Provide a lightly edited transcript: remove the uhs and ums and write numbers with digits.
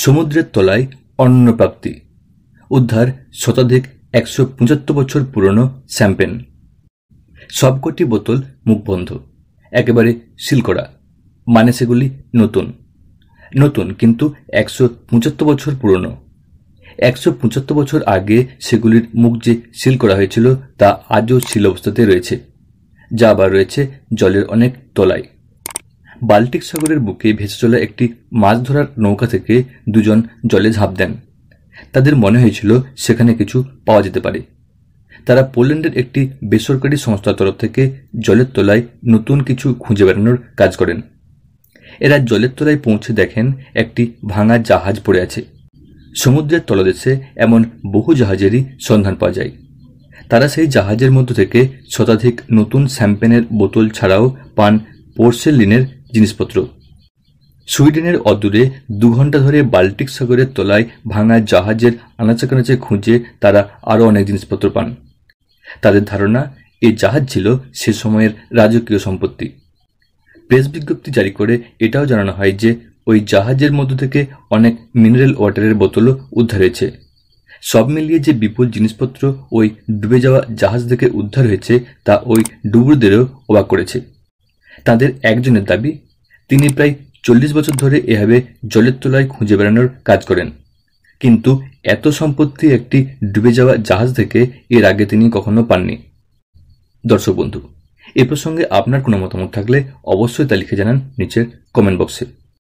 সমুদ্রের তলায় অন্য প্রাপ্তি, উদ্ধার শতাধিক 175 বছর পুরনো শ্যাম্পেন। সবকটি বোতল মুখবন্ধ, একেবারে সিল করা, মানে সেগুলি নতুন নতুন কিন্তু 175 বছর পুরনো। 175 বছর আগে সেগুলির মুখ যে সিল করা হয়েছিল তা আজও সিল অবস্থাতে রয়েছে, যা আবার রয়েছে জলের অনেক তলায়। বাল্টিক সাগরের বুকে ভেসে চলা একটি মাছ ধরার নৌকা থেকে দুজন জলে ঝাঁপ দেন। তাদের মনে হয়েছিল সেখানে কিছু পাওয়া যেতে পারে। তারা পোল্যান্ডের একটি বেসরকারি সংস্থার তরফ থেকে জলের তলায় নতুন কিছু খুঁজে বেড়ানোর কাজ করেন। এরা জলের তলায় পৌঁছে দেখেন একটি ভাঙা জাহাজ পড়ে আছে। সমুদ্রের তলদেশে এমন বহু জাহাজেরই সন্ধান পাওয়া যায়। তারা সেই জাহাজের মধ্য থেকে শতাধিক নতুন শ্যাম্পেনের বোতল ছাড়াও পান পোর্সেলিনের জিনিসপত্র। সুইডেনের অদূরে 2 ঘন্টা ধরে বাল্টিক সাগরের তলায় ভাঙা জাহাজের আনাচে কানাচে খুঁজে তারা আরও অনেক জিনিসপত্র পান। তাদের ধারণা এই জাহাজ ছিল সে সময়ের রাজকীয় সম্পত্তি। প্রেস বিজ্ঞপ্তি জারি করে এটাও জানানো হয় যে ওই জাহাজের মধ্য থেকে অনেক মিনারেল ওয়াটারের বোতলও উদ্ধার হয়েছে। সব মিলিয়ে যে বিপুল জিনিসপত্র ওই ডুবে যাওয়া জাহাজ থেকে উদ্ধার হয়েছে তা ওই ডুবুরদেরও অবাক করেছে। তাদের একজনের দাবি, তিনি প্রায় 40 বছর ধরে এভাবে জলের তলায় খুঁজে বেড়ানোর কাজ করেন, কিন্তু এত সম্পত্তি একটি ডুবে যাওয়া জাহাজ থেকে এর আগে তিনি কখনো পাননি। দর্শক বন্ধু, এ প্রসঙ্গে আপনার কোনো মতামত থাকলে অবশ্যই তা লিখে জানান নিচের কমেন্ট বক্সে।